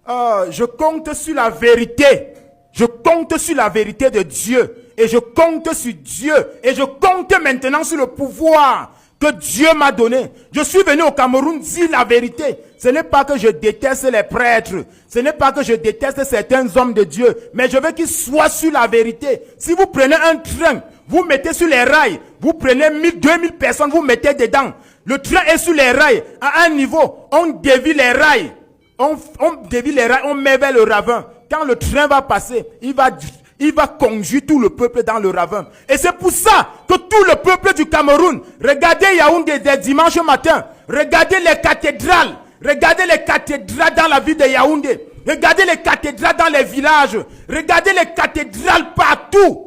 je compte sur la vérité. Je compte sur la vérité de Dieu. Et je compte sur Dieu. Et je compte maintenant sur le pouvoir que Dieu m'a donné. Je suis venu au Cameroun dire la vérité. Ce n'est pas que je déteste les prêtres. Ce n'est pas que je déteste certains hommes de Dieu. Mais je veux qu'ils soient sur la vérité. Si vous prenez un train, vous mettez sur les rails. Vous prenez 1000, 2000 personnes, vous mettez dedans. Le train est sur les rails. À un niveau, on dévie les rails. On dévie les rails, on met vers le ravin. Quand le train va passer, il va conduire tout le peuple dans le ravin. Et c'est pour ça que tout le peuple du Cameroun, regardez Yaoundé des dimanches matin, regardez les cathédrales dans la ville de Yaoundé, regardez les cathédrales dans les villages, regardez les cathédrales partout.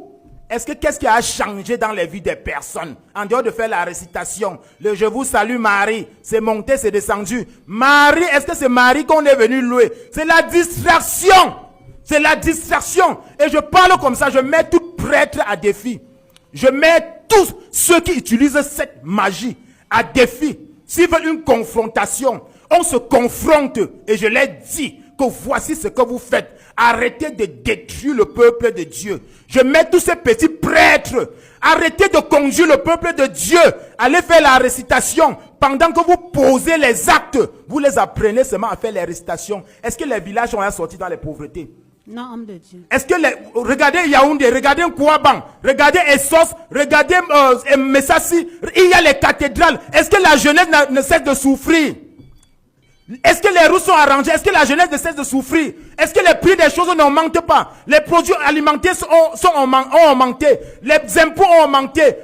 Qu'est-ce qui a changé dans les vies des personnes? En dehors de faire la récitation, le je vous salue Marie, c'est monté, c'est descendu. Marie, est-ce que c'est Marie qu'on est venu louer? C'est la distraction. C'est la distraction. Et je parle comme ça, je mets tout prêtre à défi. Je mets tous ceux qui utilisent cette magie à défi. S'ils veulent une confrontation, on se confronte. Et je leur dis que voici ce que vous faites. Arrêtez de détruire le peuple de Dieu. Je mets tous ces petits prêtres. Arrêtez de conduire le peuple de Dieu. Allez faire la récitation. Pendant que vous posez les actes, vous les apprenez seulement à faire les récitations. Est-ce que les villages ont sorti dans les pauvretés? Non, homme de Dieu. Est-ce que regardez Yaoundé, regardez Kouaban, regardez Essos, regardez Messassi, il y a les cathédrales. Est-ce que la jeunesse ne cesse de souffrir? Est-ce que les routes sont arrangées? Est-ce que la jeunesse ne cesse de souffrir? Est-ce que les prix des choses n'augmentent pas? Les produits alimentaires ont augmenté. Les impôts ont augmenté.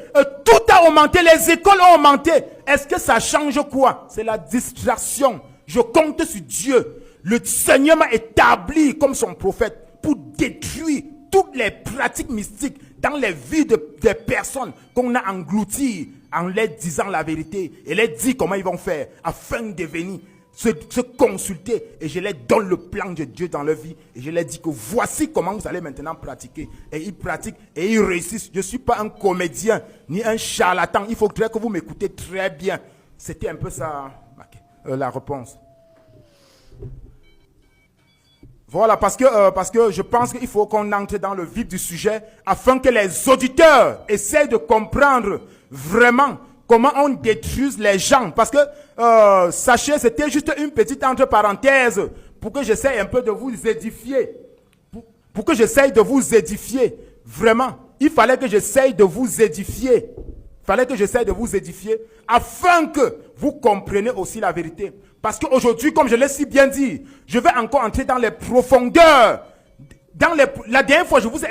Tout a augmenté. Les écoles ont augmenté. Est-ce que ça change quoi? C'est la distraction. Je compte sur Dieu. Le Seigneur m'a établi comme son prophète pour détruire toutes les pratiques mystiques dans les vies des personnes qu'on a englouties en leur disant la vérité et leur dire comment ils vont faire afin de venir se consulter. Et je leur donne le plan de Dieu dans leur vie et je leur dis que voici comment vous allez maintenant pratiquer. Et ils pratiquent et ils réussissent. Je ne suis pas un comédien ni un charlatan. Il faudrait que vous m'écoutez très bien. C'était un peu ça la réponse. Voilà, parce que je pense qu'il faut qu'on entre dans le vif du sujet afin que les auditeurs essayent de comprendre vraiment comment on détruit les gens. Parce que, sachez, c'était juste une petite entre parenthèses pour que j'essaye un peu de vous édifier. Pour que j'essaye de vous édifier. Vraiment, il fallait que j'essaye de vous édifier. Afin que vous compreniez aussi la vérité. Parce qu'aujourd'hui, comme je l'ai si bien dit, je vais encore entrer dans les profondeurs. La dernière fois, je vous ai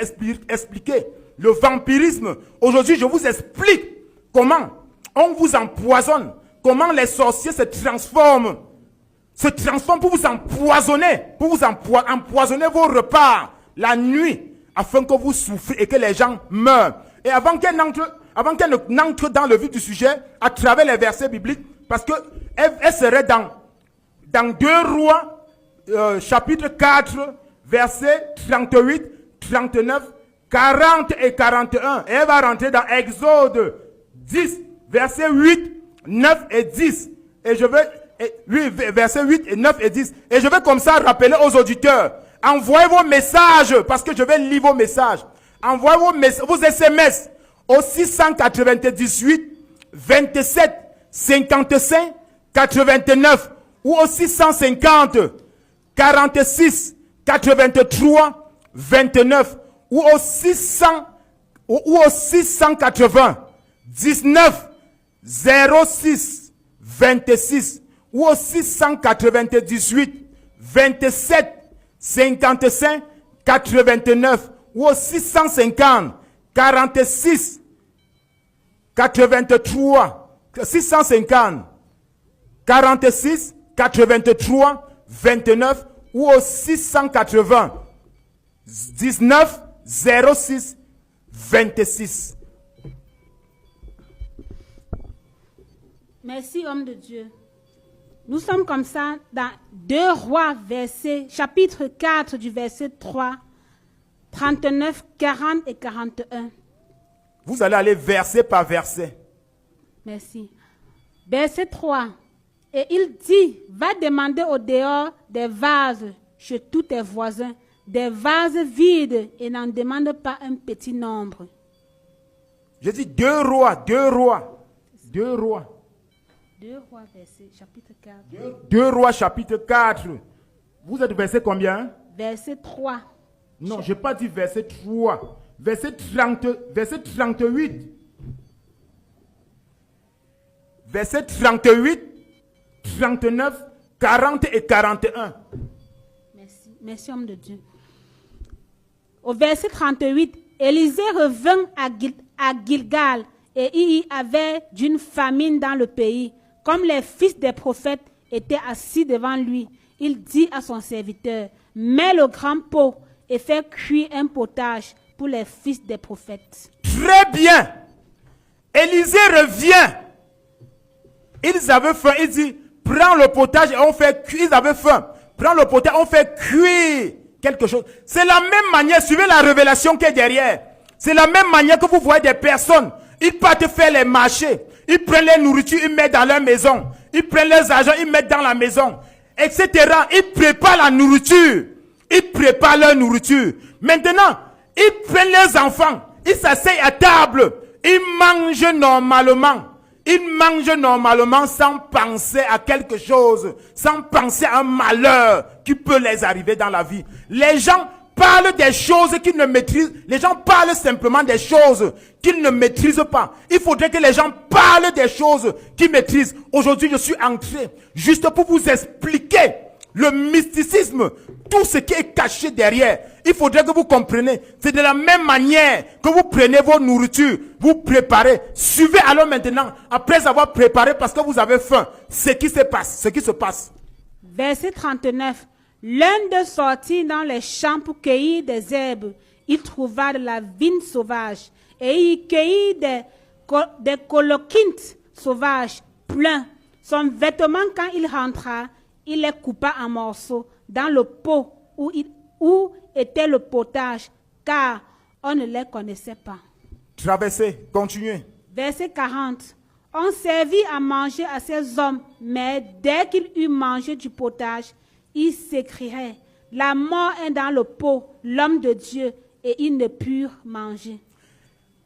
expliqué le vampirisme. Aujourd'hui, je vous explique comment on vous empoisonne, comment les sorciers se transforment pour vous empoisonner, empoisonner vos repas la nuit, afin que vous souffriez et que les gens meurent. Et avant qu'elle n'entre dans le vif du sujet, à travers les versets bibliques, parce que elle serait dans 2 Rois, chapitre 4, versets 38, 39, 40 et 41. Et elle va rentrer dans Exode 10, versets 8, 9 et 10. Et je vais, versets 8 et 9 et 10. Et je vais comme ça rappeler aux auditeurs. Envoyez vos messages, parce que je vais lire vos messages. Envoyez vos SMS au 698, 27, 55, 89 ou au 650 46 83 29 ou au 680 19 06 26 ou au 698 27 55 89 ou au 650 46 83 650 46 83 29 ou au 680 19 06 26. Merci, homme de Dieu. Nous sommes comme ça dans 2 Rois, chapitre 4 du verset 3, 39, 40 et 41. Vous allez aller verset par verset. Merci. Verset 3. Et il dit, va demander au dehors des vases chez tous tes voisins des vases vides et n'en demande pas un petit nombre. Je dis 2 Rois, 2 Rois, 2 Rois. 2 Rois, verset, chapitre 4. 2 Rois, chapitre 4. Vous êtes verset combien? Verset 3. Non, je n'ai pas dit verset 3. Verset 38. Verset 38, 39, 40 et 41. Merci. Merci, homme de Dieu. Au verset 38, Élisée revint à Gilgal et il y avait d'une famine dans le pays. Comme les fils des prophètes étaient assis devant lui, il dit à son serviteur, mets le grand pot et fais cuire un potage pour les fils des prophètes. Très bien. Élisée revient. Ils avaient faim. Il dit, prends le potage et on fait cuire. Ils avaient faim. Prends le potage, on fait cuire quelque chose. C'est la même manière, suivez la révélation qui est derrière. C'est la même manière que vous voyez des personnes. Ils partent faire les marchés. Ils prennent les nourritures, ils mettent dans leur maison. Ils prennent les argent, ils mettent dans la maison. Etc. Ils préparent la nourriture. Ils préparent leur nourriture. Maintenant, ils prennent les enfants. Ils s'asseyent à table. Ils mangent normalement. Ils mangent normalement sans penser à quelque chose. Sans penser à un malheur qui peut les arriver dans la vie. Les gens parlent des choses qu'ils ne maîtrisent. Les gens parlent simplement des choses qu'ils ne maîtrisent pas. Il faudrait que les gens parlent des choses qu'ils maîtrisent. Aujourd'hui, je suis entré juste pour vous expliquer le mysticisme, tout ce qui est caché derrière. Il faudrait que vous compreniez. C'est de la même manière que vous prenez vos nourritures, vous préparez. Suivez alors maintenant, après avoir préparé parce que vous avez faim, ce qui se passe. Verset 39. L'un d'eux sortit dans les champs pour cueillir des herbes. Il trouva de la vigne sauvage et il cueillit des coloquintes sauvages pleins. Son vêtement, quand il rentra, il les coupa en morceaux dans le pot où était le potage, car on ne les connaissait pas. Traversez, continuez. Verset 40. On servit à manger à ces hommes, mais dès qu'ils eurent mangé du potage, ils s'écriaient, la mort est dans le pot, l'homme de Dieu, et ils ne purent manger.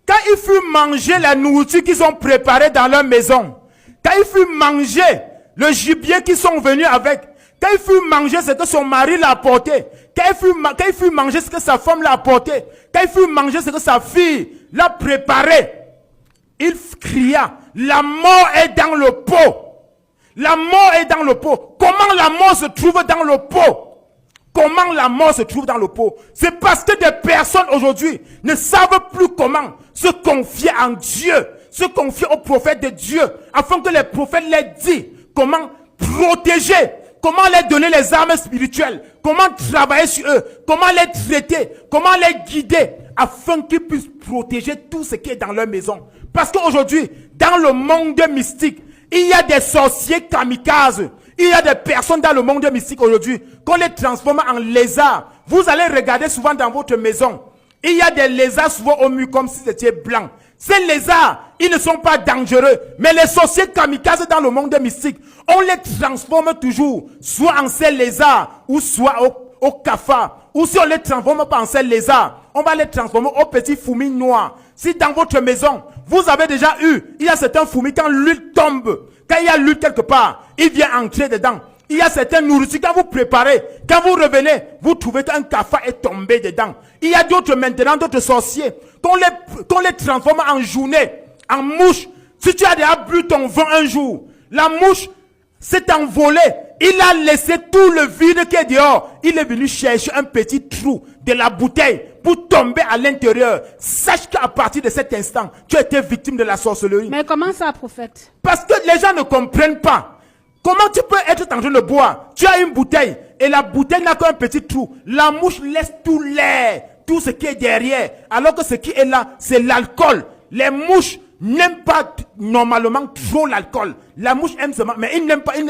Quand ils furent manger la nourriture qu'ils ont préparée dans leur maison, quand ils furent manger le gibier qu'ils sont venus avec, quand il fut manger ce que son mari l'a apporté, quand il fut manger ce que sa femme l'a apporté, quand il fut manger ce que sa fille l'a préparé, il cria, la mort est dans le pot. La mort est dans le pot. Comment la mort se trouve dans le pot? Comment la mort se trouve dans le pot? C'est parce que des personnes aujourd'hui ne savent plus comment se confier en Dieu, se confier aux prophètes de Dieu, afin que les prophètes les disent comment protéger, comment leur donner les armes spirituelles, comment travailler sur eux, comment les traiter, comment les guider, afin qu'ils puissent protéger tout ce qui est dans leur maison. Parce qu'aujourd'hui, dans le monde mystique, il y a des sorciers kamikazes. Il y a des personnes dans le monde mystique aujourd'hui qu'on les transforme en lézards. Vous allez regarder souvent dans votre maison. Il y a des lézards souvent au mur comme si c'était blanc. Ces lézards, ils ne sont pas dangereux. Mais les sorciers kamikazes dans le monde mystique, on les transforme toujours soit en ces lézards ou soit au cafard. Ou si on les transforme pas en ces lézards, on va les transformer aux petits fourmis noirs. Si dans votre maison, vous avez déjà il y a certains fourmis, quand l'huile tombe, quand il y a l'huile quelque part, il vient entrer dedans. Il y a certaines nourritures, quand vous préparez, quand vous revenez, vous trouvez qu'un cafard est tombé dedans. Il y a d'autres maintenant, d'autres sorciers, qu'on les transforme en journée, en mouche. Si tu as déjà bu ton vin un jour, la mouche s'est envolée. Il a laissé tout le vide qui est dehors. Il est venu chercher un petit trou de la bouteille pour tomber à l'intérieur. Sache qu'à partir de cet instant, tu as été victime de la sorcellerie. Mais comment ça, prophète? Parce que les gens ne comprennent pas. Comment tu peux être en train de boire? Tu as une bouteille et la bouteille n'a qu'un petit trou. La mouche laisse tout l'air, tout ce qui est derrière. Alors que ce qui est là, c'est l'alcool. Les mouches n'aiment pas normalement trop l'alcool. La mouche aime seulement, mais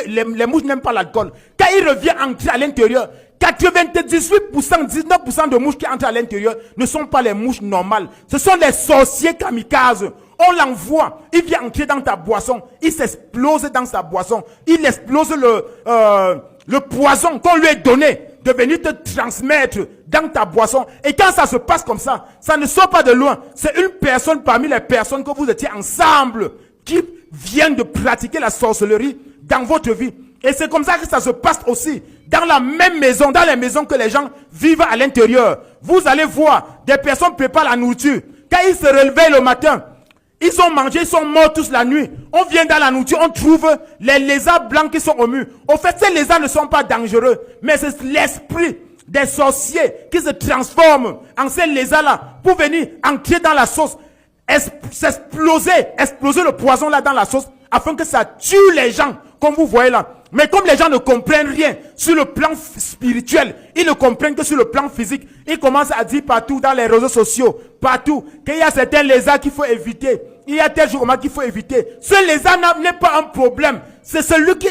les mouches n'aiment pas l'alcool. Quand il revient entrer à l'intérieur, 98%, 19% de mouches qui entrent à l'intérieur ne sont pas les mouches normales. Ce sont les sorciers kamikazes. On l'envoie, il vient entrer dans ta boisson, il s'explose dans sa boisson, il explose le poison qu'on lui a donné de venir te transmettre dans ta boisson. Et quand ça se passe comme ça ne sort pas de loin. C'est une personne parmi les personnes que vous étiez ensemble qui vient de pratiquer la sorcellerie dans votre vie. Et c'est comme ça que ça se passe aussi dans la même maison, dans les maisons que les gens vivent à l'intérieur. Vous allez voir, des personnes préparent la nourriture. Quand ils se réveillent le matin, ils ont mangé, ils sont morts tous la nuit. On vient dans la nourriture, on trouve les lézards blancs qui sont au mur. Au fait, ces lézards ne sont pas dangereux, mais c'est l'esprit des sorciers qui se transforment en ces lézards-là pour venir entrer dans la sauce, exploser le poison là dans la sauce, afin que ça tue les gens, comme vous voyez là. Mais comme les gens ne comprennent rien sur le plan spirituel, ils ne comprennent que sur le plan physique, ils commencent à dire partout dans les réseaux sociaux, partout, qu'il y a certains lézards qu'il faut éviter. Il y a tel jour qu'il faut éviter. Ce lézard n'est pas un problème. C'est celui qui